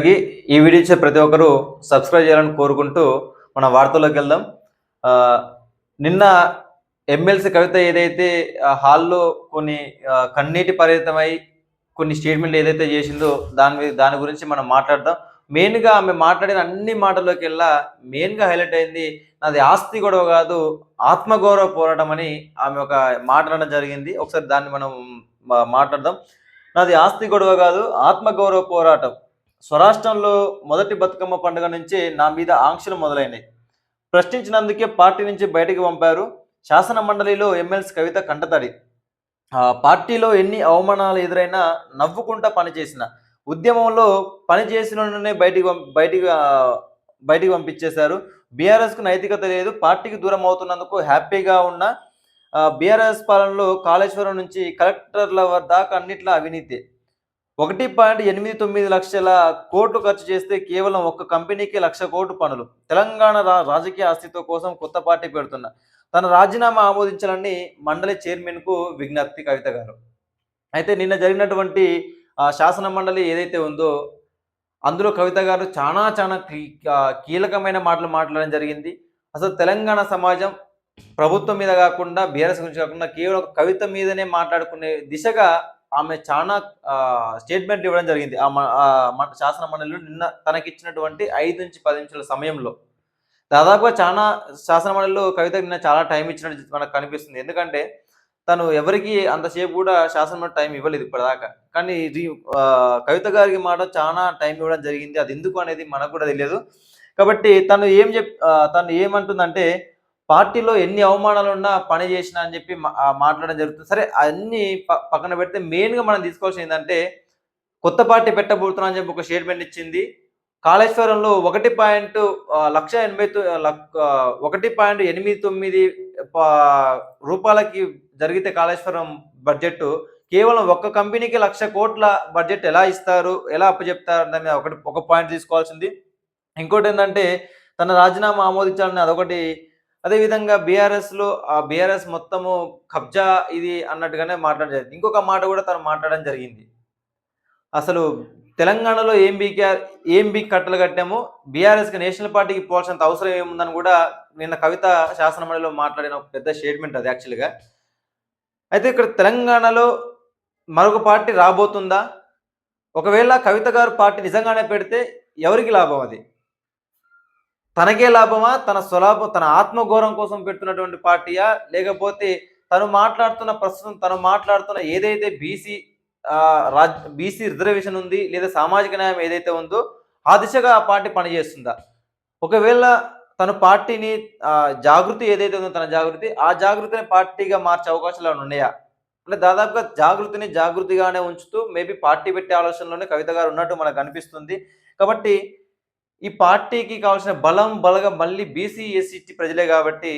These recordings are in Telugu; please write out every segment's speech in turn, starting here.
అందరికీ ఈ వీడియో ఇచ్చే ప్రతి ఒక్కరూ సబ్స్క్రైబ్ చేయాలని కోరుకుంటూ మన వార్తల్లోకి వెళ్దాం. ఆహ్, నిన్న ఎమ్మెల్సీ కవిత ఏదైతే హాల్‌లో కొన్ని కన్నీటి పర్యంతమై కొన్ని స్టేట్మెంట్‌లు ఏదైతే చేసిందో దాని గురించి మనం మాట్లాడదాం. మెయిన్‌గా ఆమె మాట్లాడిన అన్ని మాటల్లోకెల్లా మెయిన్‌గా హైలైట్ అయింది నాది ఆస్తి గొడవ కాదు, ఆత్మగౌరవ పోరాటం అని ఆమె ఒక మాట అనడం జరిగింది. ఒకసారి దాన్ని మనం మాట్లాడదాం. నాది ఆస్తి గొడవ కాదు, ఆత్మగౌరవ పోరాటం. స్వరాష్ట్రంలో మొదటి బతుకమ్మ పండుగ నుంచే నా మీద ఆంక్షలు మొదలైనాయి. ప్రశ్నించినందుకే పార్టీ నుంచి బయటకు పంపారు. శాసన మండలిలో ఎమ్మెల్సీ కవిత కంటతడి. పార్టీలో ఎన్ని అవమానాలు ఎదురైనా నవ్వుకుంటా పనిచేసిన. ఉద్యమంలో పనిచేసినోడినే బయటికి పంపించేశారు. బీఆర్ఎస్‌కు నైతికత లేదు. పార్టీకి దూరం అవుతున్నందుకు హ్యాపీగా ఉన్న బీఆర్ఎస్ పాలనలో కాళేశ్వరం నుంచి కలెక్టర్ల దాకా అన్నిట్లా అవినీతే. 1.89 లక్షల కోట్లు ఖర్చు చేస్తే కేవలం ఒక్క కంపెనీకి 1,00,000 కోట్లు పనులు. తెలంగాణ రాజకీయ అస్తిత్వం కోసం కొత్త పార్టీ పెడుతున్నా. తన రాజీనామా ఆమోదించాలని మండలి చైర్మన్‌కు విజ్ఞప్తి కవిత గారు. అయితే నిన్న జరిగినటువంటి శాసన మండలి ఏదైతే ఉందో అందులో కవిత గారు చానా కీలకమైన మాటలు మాట్లాడడం జరిగింది. అసలు తెలంగాణ సమాజం ప్రభుత్వం మీద కాకుండా బీఆర్ఎస్ గురించి కాకుండా కేవలం కవిత మీదనే మాట్లాడుకునే దిశగా ఆమె చానా స్టేట్మెంట్లు ఇవ్వడం జరిగింది. శాసన మండలిలో నిన్న తనకిచ్చినటువంటి 5-10 నిమిషాల సమయంలో. దాదాపుగా చానా శాసన మండలిలో కవితకి నిన్న చాలా టైం ఇచ్చినట్టు మనకు కనిపిస్తుంది. ఎందుకంటే తను ఎవరికీ అంతసేపు కూడా శాసన మండలి టైం ఇవ్వలేదు ఇప్పటిదాకా. కానీ కవిత గారికి మాత్రం చానా టైం ఇవ్వడం జరిగింది. అది ఎందుకు అనేది మనకు కూడా తెలియదు. కాబట్టి తను ఏమంటుందంటే పార్టీలో ఎన్ని అవమానాలున్నా పని చేసినా అని చెప్పి మాట్లాడడం జరుగుతుంది. సరే అన్నీ పక్కన పెడితే మెయిన్‌గా మనం తీసుకోవాల్సింది ఏందంటే కొత్త పార్టీ పెట్టబోతున్నా అని చెప్పి ఒక స్టేట్మెంట్ ఇచ్చింది. కాళేశ్వరంలో 1.89 రూపాయలకి జరిగితే కాళేశ్వరం బడ్జెట్ కేవలం ఒక్క కంపెనీకి 1,00,000 కోట్ల బడ్జెట్ ఎలా ఇస్తారు? ఎలా అప్పజెప్తారు? దాని మీద ఒక పాయింట్ తీసుకోవాల్సింది. ఇంకోటేందంటే తన రాజీనామా ఆమోదించాలని అదొకటి. అదేవిధంగా బీఆర్ఎస్ మొత్తము కబ్జా ఇది అన్నట్టుగానే మాట్లాడడం జరిగింది. ఇంకొక మాట కూడా తను మాట్లాడడం జరిగింది. అసలు తెలంగాణలో ఏం బీకి కట్టలు కట్టామో బీఆర్ఎస్‌కి నేషనల్ పార్టీకి పోవాల్సినంత అవసరం ఏముందని కూడా నిన్న కవిత శాసన మండలిలో మాట్లాడిన ఒక పెద్ద స్టేట్మెంట్ అది యాక్చువల్‌గా. అయితే ఇక్కడ తెలంగాణలో మరొక పార్టీ రాబోతుందా? ఒకవేళ కవిత గారు పార్టీ నిజంగానే పెడితే ఎవరికి లాభం అది? తనకే లాభమా? తన ఆత్మగౌరవం కోసం పెడుతున్నటువంటి పార్టీయా? లేకపోతే ప్రస్తుతం తను మాట్లాడుతున్న ఏదైతే బీసీ రిజర్వేషన్ ఉంది లేదా సామాజిక న్యాయం ఏదైతే ఉందో ఆ దిశగా ఆ పార్టీ పనిచేస్తుందా? ఒకవేళ తన పార్టీని జాగృతి ఏదైతే ఉందో తన జాగృతిని పార్టీగా మార్చే అవకాశాలు ఏమైనా ఉన్నాయా? అంటే దాదాపుగా జాగృతిగానే ఉంచుతూ మేబీ పార్టీ పెట్టే ఆలోచనలోనే కవిత గారు ఉన్నట్టు మనకు అనిపిస్తుంది. కాబట్టి ఈ పార్టీకి కావాల్సిన బలగం మళ్ళీ బీసీ, ఎస్సీ ప్రజలే కాబట్టి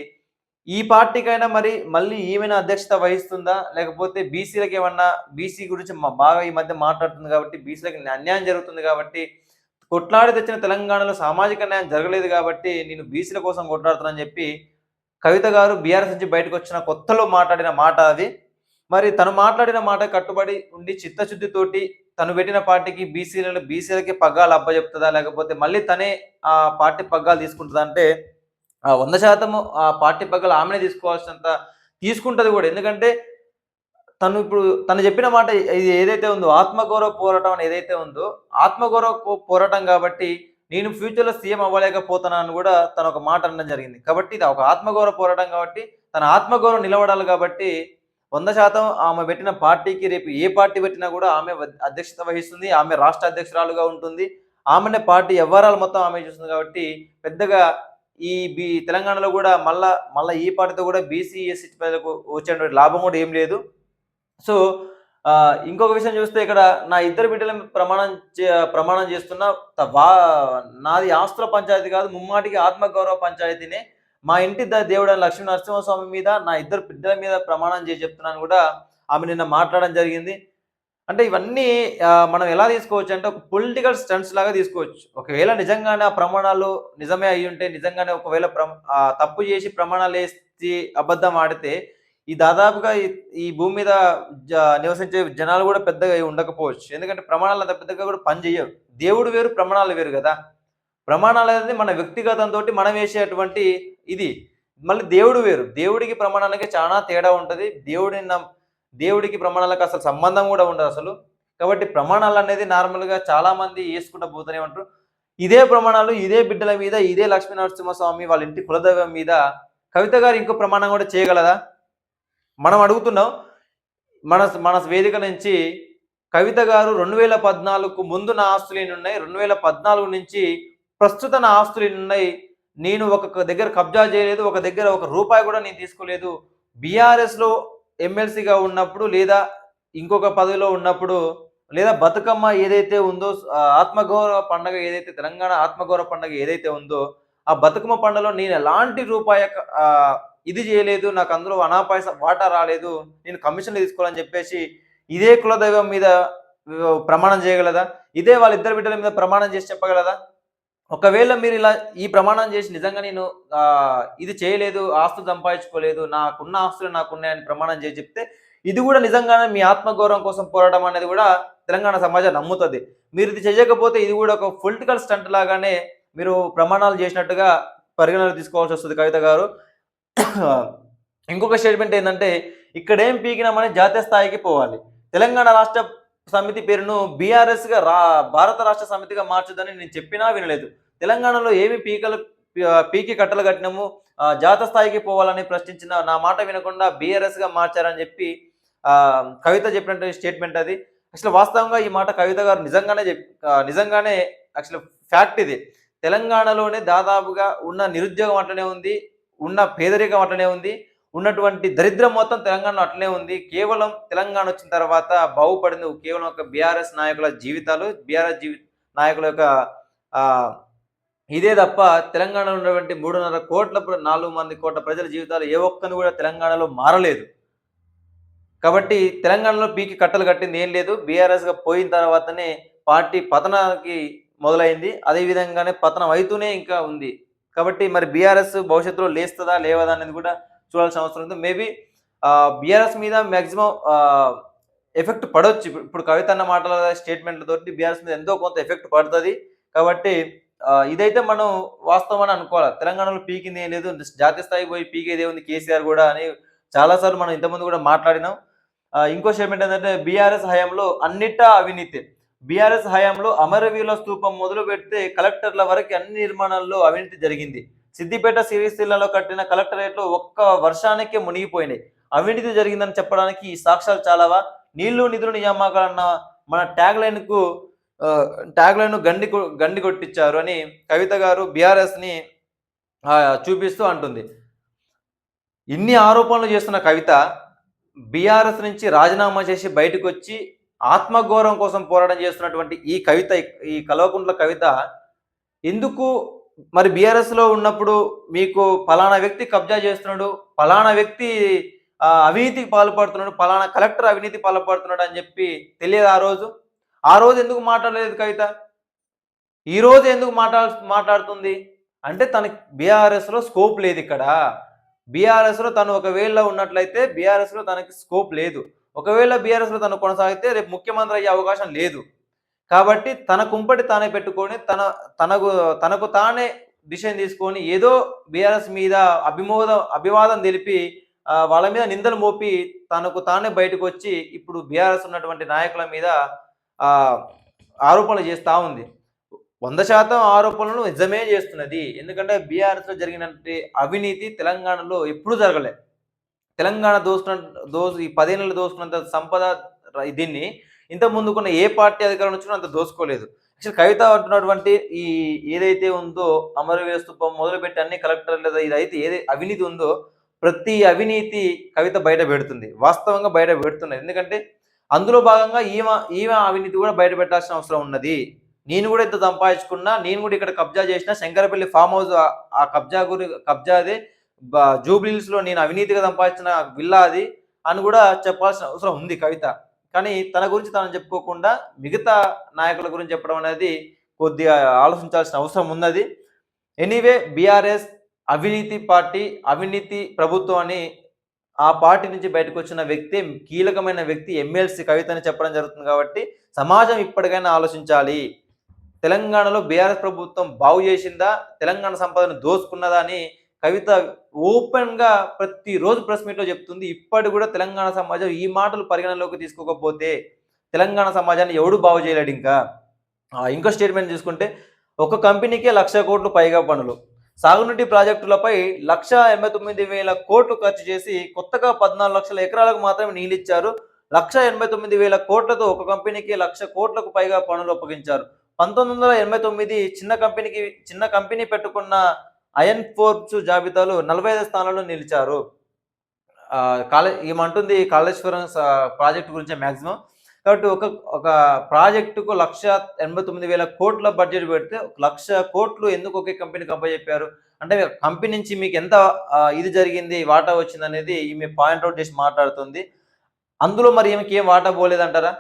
ఈ పార్టీకైనా మళ్ళీ ఈమెను అధ్యక్షత వహిస్తుందా? లేకపోతే బీసీ గురించి బాగా ఈ మధ్య మాట్లాడుతుంది కాబట్టి బీసీలకి అన్యాయం జరుగుతుంది కాబట్టి కొట్లాడి తెచ్చిన తెలంగాణలో సామాజిక న్యాయం జరగలేదు కాబట్టి నేను బీసీల కోసం కొట్లాడుతానని చెప్పి కవిత గారు బీఆర్ఎస్ నుంచి బయటకొచ్చిన కొత్తలో మాట్లాడిన మాట అది. మరి తను మాట్లాడిన మాట కట్టుబడి ఉండి చిత్తశుద్ధితోటి తను పెట్టిన పార్టీకి బీసీలకి పగ్గాలు అప్పజెప్తదా? లేకపోతే మళ్ళీ తనే ఆ పార్టీ పగ్గాలు తీసుకుంటదా అంటే 100% ఆ పార్టీ పగ్గాలు ఆమెనే తీసుకోవాల్సినంత తీసుకుంటది కూడా. ఎందుకంటే తను చెప్పిన మాట ఇది ఏదైతే ఉందో ఆత్మగౌరవ పోరాటం అని ఏదైతే ఉందో ఆత్మగౌరవ పోరాటం కాబట్టి నేను ఫ్యూచర్‌లో సీఎం అవ్వలేకపోతున్నాను కూడా తను ఒక మాట అనడం జరిగింది. కాబట్టి ఇది ఒక ఆత్మగౌరవ పోరాటం కాబట్టి తన ఆత్మగౌరవం నిలబడాలి కాబట్టి 100% ఆమె పెట్టిన పార్టీకి రేపు ఏ పార్టీ పెట్టినా కూడా ఆమె అధ్యక్షత వహిస్తుంది. ఆమె రాష్ట్ర అధ్యక్షురాలుగా ఉంటుంది. ఆమెనే పార్టీ వ్యవహారాలు మొత్తం ఆమె చూస్తుంది కాబట్టి పెద్దగా తెలంగాణలో కూడా మళ్ళా ఈ పార్టీతో కూడా బీసీ, ఎస్సీ ప్రజలకు వచ్చేటువంటి లాభం కూడా ఏం లేదు. సో, ఇంకొక విషయం చూస్తే ఇక్కడ నా ఇద్దరు బిడ్డల మీద ప్రమాణం చేస్తున్నా. నాది ఆస్తుల పంచాయతీ కాదు, ముమ్మాటికి ఆత్మగౌరవ పంచాయతీనే. మా ఇంటి దేవుడైన లక్ష్మీ నరసింహస్వామి మీద నా ఇద్దరు బిడ్డల మీద ప్రమాణం చేసి చెప్తున్నాను కూడా ఆమె నిన్న మాట్లాడడం జరిగింది. అంటే ఇవన్నీ మనం ఎలా తీసుకోవచ్చు అంటే ఒక పొలిటికల్ స్టంట్స్ లాగా తీసుకోవచ్చు. ఒకవేళ నిజంగానే ఆ ప్రమాణాలు నిజమే అయ్యుంటే నిజంగానే ఒకవేళ తప్పు చేసి ప్రమాణాలేసి అబద్ధం ఆడితే ఈ దాదాపుగా ఈ భూమి మీద నివసించే జనాలు కూడా పెద్దగా ఉండకపోవచ్చు. ఎందుకంటే ప్రమాణాలు అంత పెద్దగా కూడా పని చేయవు. దేవుడు వేరు, ప్రమాణాలు వేరు గదా! ప్రమాణాలనేది మన వ్యక్తిగతంతోటి మనం వేసేటువంటి ఇది. మళ్ళీ దేవుడు వేరు. దేవుడికి ప్రమాణాలకి చానా తేడా ఉంటది. దేవుడికి ప్రమాణాలకు అసలు సంబంధం గూడా ఉండదసలు. కాబట్టి ప్రమాణాలనేది నార్మల్‌గా చాలామంది యేసుకుంటా పోతూనే ఉంటారు. ఇదే ప్రమాణాలు, ఇదే బిడ్డల మీద, ఇదే లక్ష్మీ నరసింహస్వామి వాళ్ళ ఇంటి కులదైవం మీద కవిత గారు ఇంకో ప్రమాణం గూడా చేయగలదా? మనం అడుగుతున్నాం. మన మన వేదిక నుంచి కవిత గారు 2014కు ముందు నా ఆస్తులెన్నున్నాయి, 2014 నుంచి ప్రస్తుత నా ఆస్తులెన్నున్నాయి, నేను ఒక దగ్గర కబ్జా చేయలేదు, ఒక దగ్గర ఒక రూపాయి కూడా నేను తీసుకోలేదు. బీఆర్ఎస్‌లో ఎమ్మెల్సీగా ఉన్నప్పుడు లేదా ఇంకొక పదవిలో ఉన్నప్పుడు లేదా బతుకమ్మ ఏదైతే ఉందో ఆత్మగౌరవ పండగ ఏదైతే తెలంగాణ ఆత్మగౌరవ పండగ ఏదైతే ఉందో, ఆ బతుకమ్మ పండుగలో నేను ఎలాంటి రూపాయి ఇది చేయలేదు. నాకు అందులో అనాపైస వాటా రాలేదు. నేను కమిషన్‌లు తీసుకోవాలని చెప్పేసి ఇదే కులదైవం మీద ప్రమాణం చేయగలదా? ఇదే వాళ్ళిద్దరి బిడ్డల మీద ప్రమాణం చేసి చెప్పగలదా? ఒకవేళ మీరు ఇలా ఈ ప్రమాణం చేసి నిజంగా నేను ఇది చేయలేదు, ఆస్తులు సంపాదించుకోలేదు, నాకున్న ఆస్తులు నాకున్నాయని ప్రమాణం చేసి చెప్తే, ఇది కూడా నిజంగానే మీ ఆత్మగౌరవం కోసం పోరాటం అనేది కూడా తెలంగాణ సమాజం నమ్ముతది. మీరు ఇది చేయకపోతే ఇది కూడా ఒక పొలిటికల్ స్టంట్ లాగానే మీరు ప్రమాణాలు చేసినట్టుగా పరిగణనలోకి తీసుకోవాల్సొస్తది కవిత గారు. ఇంకొక స్టేట్మెంట్ ఏందంటే, ఇక్కడేం పీకినామని జాతీయ స్థాయికి పోవాలి. తెలంగాణ రాష్ట్ర సమితి పేరును బీఆర్ఎస్‌గా భారత రాష్ట్ర సమితిగా మార్చొద్దని నేను చెప్పినా వినలేదు. తెలంగాణలో ఏమి పీకి కట్టలు కట్టినాము, జాతీయ స్థాయికి పోవాలని ప్రశ్నించిన నా మాట వినకుండా బీఆర్ఎస్‌గా మార్చారని చెప్పి కవిత చెప్పినటువంటి స్టేట్మెంట్ అది. అసలు వాస్తవంగా ఈ మాట కవిత గారు నిజంగానే అసలు ఫ్యాక్ట్ ఇది. తెలంగాణలోనే దాదాపుగా ఉన్న నిరుద్యోగం అట్లనే ఉంది. ఉన్న పేదరికం అట్లనే ఉంది. ఉన్నటువంటి దరిద్రం మొత్తం తెలంగాణలో అట్లనే ఉంది. కేవలం తెలంగాణ వచ్చిన తర్వాత బాగుపడింది కేవలం ఒక బీఆర్ఎస్ నాయకుల జీవితాలు, నాయకుల యొక్క ఆహ్, ఇదే తప్ప తెలంగాణలో ఉన్నటువంటి 4 మంది కోట్ల ప్రజల జీవితాలు ఏ ఒక్కని కూడా తెలంగాణలో మారలేదు. కాబట్టి తెలంగాణలో పీకి కట్టలు కట్టింది ఏం లేదు. బీఆర్ఎస్‌గా పోయిన తర్వాతనే పార్టీ పతనానికి మొదలైంది. అదే విధంగానే పతనం అయితూనే ఇంకా ఉంది. కాబట్టి మరి బీఆర్ఎస్ భవిష్యత్తులో లేస్తదా? లేవదా? అనేది కూడా చూడాల్సిన అవసరం ఉంది. మేబీ బీఆర్ఎస్ మీద మాక్సిమం ఎఫెక్ట్ పడొచ్చు. ఇప్పుడు కవిత అన్న మాటల స్టేట్మెంట్‌లతోటి బీఆర్ఎస్ మీద ఎంతో కొంత ఎఫెక్ట్ పడతది. కాబట్టి ఇదైతే మనం వాస్తవం అని అనుకోవాలి. తెలంగాణలో పీకింది ఏం లేదు. జాతీయ స్థాయికి పోయి పీకేదేముంది కేసీఆర్ కూడా అని చాలా సార్లు మనం ఇంతకుముందు కూడా మాట్లాడినాం. ఇంకో స్టేట్మెంట్ ఏంటంటే బీఆర్ఎస్ హయాంలో అన్నిటా అవినీతి. బీఆర్ఎస్ హయాంలో అమరవీరుల స్తూపం మొదలుపెడితే కలెక్టర్ల వరకు అన్ని నిర్మాణాల్లో అవినీతి జరిగింది. సిద్దిపేట సిరిసిల్లలో కట్టిన కలెక్టరేట్లు ఒక్క వర్షానికే మునిగిపోయినాయి. అవినీతి జరిగిందని చెప్పడానికి ఈ సాక్ష్యాలు చాలావా? నీళ్లు నిధులు నియామకాలన్న మన ట్యాగ్ లైన్ గండి కొట్టించారు అని కవిత గారు బీఆర్ఎస్ని చూపిస్తూ అంటుంది. ఇన్ని ఆరోపణలు చేస్తున్న కవిత బీఆర్ఎస్ నుంచి రాజీనామా చేసి బయటకు వచ్చి ఆత్మగౌరవం కోసం పోరాటం చేస్తున్నటువంటి ఈ కల్వకుంట్ల కవిత ఎందుకు మరి బీఆర్ఎస్‌లో ఉన్నప్పుడు మీకు పలానా వ్యక్తి కబ్జా చేస్తున్నాడు, పలానా వ్యక్తి అవినీతికి పాల్పడుతున్నాడు, పలానా కలెక్టర్ అవినీతికి పాల్పడుతున్నాడు అని చెప్పి తెలియదు ఆ రోజు? ఆ రోజు ఎందుకు మాట్లాడలేదు కవిత? ఈ రోజు ఎందుకు మాట్లాడుతుంది? అంటే తనకి బీఆర్ఎస్‌లో స్కోప్ లేదిక్కడ. బీఆర్ఎస్‌లో తను ఒకవేళ ఉన్నట్లయితే బీఆర్ఎస్‌లో తనకి స్కోప్ లేదు. ఒకవేళ బీఆర్ఎస్‌లో తను కొనసాగితే రేపు ముఖ్యమంత్రి అయ్యే అవకాశం లేదు. కాబట్టి తన కుంపటి తానే పెట్టుకొని తనకు తానే డిసిషన్ తీసుకొని ఏదో బీఆర్ఎస్ మీద అభివాదం తెలిపి వాళ్ళ మీద నిందలు మోపి తనకు తానే బయటకొచ్చి ఇప్పుడు బీఆర్ఎస్ ఉన్నటువంటి నాయకుల మీద ఆరోపణలు చేస్తా ఉంది. 100% ఆరోపణలు నిజమే చేస్తున్నది. ఎందుకంటే బీఆర్ఎస్‌లో జరిగినటువంటి అవినీతి తెలంగాణలో ఎప్పుడూ జరగలే. తెలంగాణ ఈ 10 ఏళ్లలో దోసుకున్నంత సంపద దీన్ని ఇంతకు ముందుకున్న ఏ పార్టీ అధికారంలో వచ్చినా అంత దోసుకోలేదు. యాక్చువల్ కవిత అంటున్నటువంటి ఏదైతే ఉందో అమరవీర స్తూపం మొదలుపెట్టి అన్ని కలెక్టర్ల ఇదైతే అవినీతి ఉందో ప్రతి అవినీతి కవిత బయట పెడుతుంది. వాస్తవంగా బయట పెడుతున్నది. ఎందుకంటే అందులో భాగంగా ఈమె అవినీతి కూడా బయట పెట్టాల్సిన అవసరం ఉన్నది. నేను కూడా ఇంత సంపాదించుకున్నా, నేను కూడా ఇక్కడ కబ్జా చేసిన శంకరపల్లి ఫామ్ హౌస్ ఆ కబ్జాదే జూబ్లీహిల్స్‌లో నేను అవినీతిగా సంపాదించిన విల్లా అది అని కూడా చెప్పాల్సిన అవసరం ఉంది కవిత. కానీ తన గురించి తను చెప్పుకోకుండా మిగతా నాయకుల గురించి చెప్పడం అనేది కొద్దిగా ఆలోచించాల్సిన అవసరం ఉన్నది. ఎనీవే బీఆర్ఎస్ అవినీతి పార్టీ, అవినీతి ప్రభుత్వం అని ఆ పార్టీ నుంచి బయటకొచ్చిన వ్యక్తి, కీలకమైన వ్యక్తి ఎమ్మెల్సీ కవిత అని చెప్పడం జరుగుతుంది కాబట్టి, సమాజం ఇప్పటికైనా ఆలోచించాలి. తెలంగాణలో బీఆర్ఎస్ ప్రభుత్వం బాగు చేసిందా? తెలంగాణ సంపదను దోసుకున్నదా? అని కవిత ఓపెన్‌గా ప్రతిరోజు ప్రెస్ మీట్‌లో చెప్తుంది. ఇప్పటికి కూడా తెలంగాణ సమాజం ఈ మాటలు పరిగణనలోకి తీసుకోకపోతే, తెలంగాణ సమాజాన్ని ఎవడు బాగు చేయలేడింకా. ఇంకో స్టేట్మెంట్ చూసుకుంటే, ఒక కంపెనీకే 1,00,00,000 పైగా పనులు. సాగునీటి ప్రాజెక్టులపై 1,89,000 ఖర్చు చేసి కొత్తగా 14,00,000 ఎకరాలకు మాత్రమే నీళ్లిచ్చారు. 1,89,000 ఒక కంపెనీకి 1,00,00,000 పైగా పనులు అప్పగించారు. 1989 చిన్న కంపెనీ పెట్టుకున్న అయన్ ఫోర్బ్స్ జాబితాలో 45 స్థానాల్లో నిలిచారు. ఈమంటుంది కాళేశ్వరం ప్రాజెక్ట్ గురించే మాక్సిమం. కాబట్టి ఒక ఒక ప్రాజెక్టుకు 1,89,000 బడ్జెట్ పెడితే 1,00,00,000 ఎందుకు ఒకే కంపెనీకి అప్పజెప్పారు? అంటే కంపెనీ నుంచి మీకు ఎంత ఇది జరిగింది, వాటా వచ్చిందనేది ఈమె పాయింట్ ఔట్ చేసి మాట్లాడుతుంది. అందులో మరి ఈమెకి ఏం వాటా పోలేదంటారా?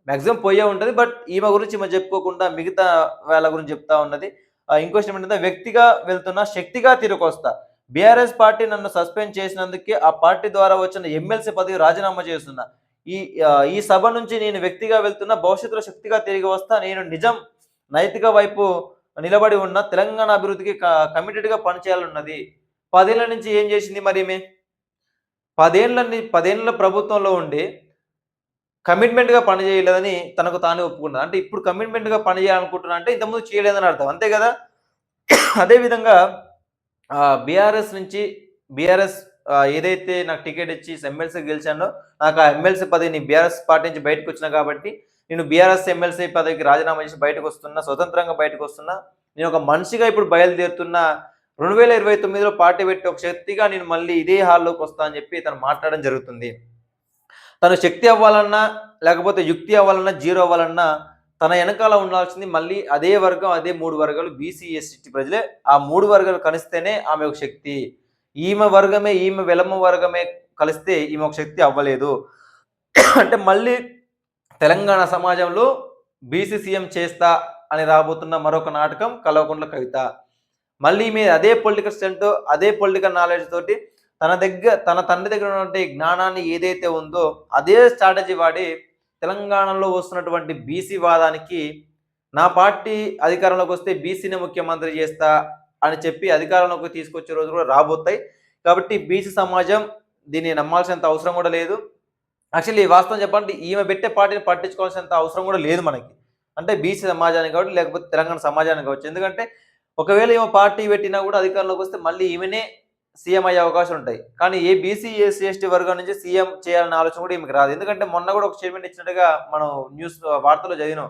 మాక్సిమం పోయే ఉంటది. బట్ ఈమె గురించి ఈమె చెప్పుకోకుండా మిగతా వాళ్ళ గురించి చెప్తా ఉన్నది. ఇంకో విషయం ఏంటంటే వ్యక్తిగా వెళ్తున్నా శక్తిగా తిరిగొస్తా. బీఆర్ఎస్ పార్టీ నన్ను సస్పెండ్ చేసినందుకే ఆ పార్టీ ద్వారా వచ్చిన ఎమ్మెల్సీ పదవి రాజీనామా చేస్తున్నా. ఈ ఈ సభ నుంచి నేను వ్యక్తిగా వెళ్తున్నా. భవిష్యత్తులో శక్తిగా తిరిగి వస్తా. నేను నిజం, నైతిక వైపు నిలబడి ఉన్న తెలంగాణ అభివృద్ధికి కమిటెడ్‌గా పనిచేయాలన్నది. 10 ఏళ్ల నుంచి ఏం చేసింది మరి ఈమె? 10 ఏళ్ల ప్రభుత్వంలో ఉండి కమిట్మెంట్‌గా పని చేయలేదని తనకు తానే ఒప్పుకున్నది. అంటే ఇప్పుడు కమిట్మెంట్‌గా పని చేయాలనుకుంటున్నా అంటే ఇంతకుముందు చేయలేదని అర్థం. అంతే కదా! అదే విధంగా బీఆర్ఎస్ నుంచి బీఆర్ఎస్ ఏదైతే నాకు టికెట్ ఇచ్చి ఎమ్మెల్సీ గెలిచానో, నాకు ఆ ఎమ్మెల్సీ పదవిని బీఆర్ఎస్ పార్టీ నుంచి బయటకొచ్చినా కాబట్టి, నేను బీఆర్ఎస్ ఎమ్మెల్సీ పదవికి రాజీనామా చేసి బయటకొస్తున్నా, స్వతంత్రంగా బయటకొస్తున్నా. నేను ఒక మనిషిగా ఇప్పుడు బయలుదేరుతున్నా. 2029లో పార్టీ పెట్టి ఒక శక్తిగా నేను మళ్ళీ ఇదే హాల్లోకి వస్తా అని చెప్పి తను మాట్లాడడం జరుగుతుంది. తను శక్తి అవ్వాలన్నా, లేకపోతే యుక్తి అవ్వాలన్నా, జీరో అవ్వాలన్నా తన వెనకాల ఉండాల్సింది మళ్ళీ అదే వర్గం, అదే 3 వర్గాలు బీసీ, ఎస్టీ ప్రజలే. ఆ 3 వర్గాలు కలిస్తేనే ఆమె ఒక శక్తి. ఈమె వెలమ వర్గమే కలిస్తే ఈమె ఒక శక్తి అవ్వలేదు. అంటే మళ్ళీ తెలంగాణ సమాజంలో బీసీ సీఎం చేస్తా అని రాబోతున్న మరొక నాటకం కల్వకుంట్ల కవిత. మళ్ళీ ఈమె అదే పొలిటికల్ స్టంట్, అదే పొలిటికల్ నాలెడ్జ్ తోటి తన తండ్రి దగ్గర ఉన్నటువంటి జ్ఞానాన్ని ఏదైతే ఉందో అదే స్ట్రాటజీ వాడి తెలంగాణలో వస్తున్నటువంటి బీసీ వాదానికి నా పార్టీ అధికారంలోకి వస్తే బీసీని ముఖ్యమంత్రి చేస్తా అని చెప్పి అధికారంలోకి తీసుకొచ్చే రోజులు కూడా రాబోతాయి. కాబట్టి బీసీ సమాజం దీన్ని నమ్మాల్సినంత అవసరం కూడా లేదు. యాక్చువల్లీ వాస్తవం చెప్పాలంటే ఈమె పెట్టే పార్టీని పట్టించుకోవాల్సినంత అవసరం కూడా లేదు మనకి. అంటే బీసీ సమాజానికి కావచ్చు, లేకపోతే తెలంగాణ సమాజానికి కావచ్చు. ఎందుకంటే ఒకవేళ ఈమె పార్టీ పెట్టినా కూడా అధికారంలోకి వస్తే మళ్ళీ ఈమెనే సీఎం అయ్యే అవకాశాలు ఉంటాయి. కానీ ఏ బీసీ, ఎస్సీ, ఎస్టీ వర్గం నుంచి సీఎం చేయాలనే ఆలోచన కూడా ఈమెకి రాదు. ఎందుకంటే మొన్న కూడా ఒక స్టేట్మెంట్ ఇచ్చినట్టుగా మనం వార్తల్లో చదివినాం.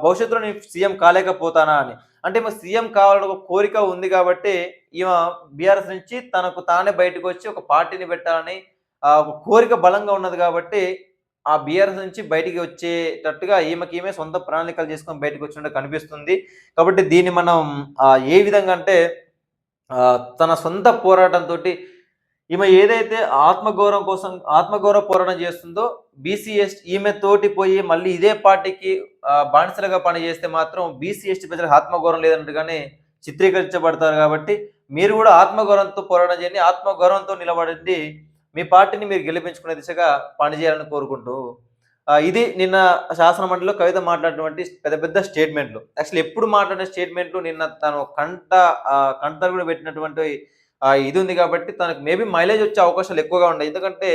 భవిష్యత్తులో నేను సీఎం కాలేకపోతానా అని. అంటే ఈమె సీఎం కావాలని ఒక కోరిక ఉంది కాబట్టి ఈమె బీఆర్ఎస్ నుంచి తనకు తానే బయటకు వచ్చి ఒక పార్టీని పెట్టాలని ఒక కోరిక బలంగా ఉన్నది కాబట్టి ఆ బీఆర్ఎస్ నుంచి బయటికి వచ్చేటట్టుగా ఈమె సొంత ప్రణాళికలు చేసుకొని బయటకు వచ్చినట్టు కనిపిస్తుంది. కాబట్టి దీన్ని మనం ఏ విధంగా అంటే తన సొంత పోరాటంతోటి ఈమె ఏదైతే ఆత్మగౌరవ పోరాటం చేస్తుందో బీసీ ఎస్టీ ఈమె తోటి పోయి మళ్ళీ ఇదే పార్టీకి బానిసలుగా పనిచేస్తే మాత్రం బీసీ ఎస్టీ ప్రజలకు ఆత్మగౌరవం లేదన్నట్టుగానే చిత్రీకరించబడతారు. కాబట్టి మీరు కూడా ఆత్మగౌరవంతో పోరాటం చేయండి. ఆత్మగౌరవంతో నిలబడండి. మీ పార్టీని మీరు గెలిపించుకునే దిశగా పనిచేయాలని కోరుకుంటూ ఇది నిన్న శాసన మండలిలో కవిత మాట్లాడినటువంటి పెద్ద పెద్ద స్టేట్మెంట్లు. యాక్చువల్లీ ఎప్పుడు మాట్లాడిన స్టేట్మెంట్లు నిన్న తను కంటతడి పెట్టినటువంటి ఇది ఉంది కాబట్టి తనకు మేబీ మైలేజ్ వచ్చే అవకాశాలు ఎక్కువగా ఉన్నాయి. ఎందుకంటే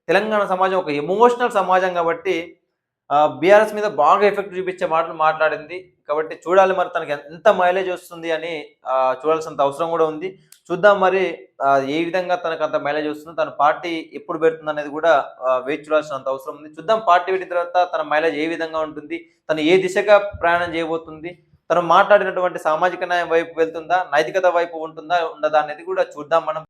తెలంగాణ సమాజం ఒక ఎమోషనల్ సమాజం కాబట్టి బీఆర్ఎస్ మీద బాగా ఎఫెక్ట్ చూపించే మాటలు మాట్లాడింది. కాబట్టి చూడాలి మరి తనకి ఎంత మైలేజ్ వస్తుంది అని చూడాల్సినంత అవసరం కూడా ఉంది. చూద్దాం మరి ఏ విధంగా తనకు అంత మైలేజ్ వస్తుందో, తన పార్టీ ఎప్పుడు పెడుతుందనేది కూడా వేచి చూడాల్సినంత అవసరం ఉంది. చూద్దాం పార్టీ పెట్టిన తర్వాత తన మైలేజ్ ఏ విధంగా ఉంటుంది, తను ఏ దిశగా ప్రయాణం చేయబోతుంది, తను మాట్లాడినటువంటి సామాజిక న్యాయం వైపు వెళ్తుందా, నైతికత వైపు ఉంటుందా, ఉండదా అనేది కూడా చూద్దాం మనం.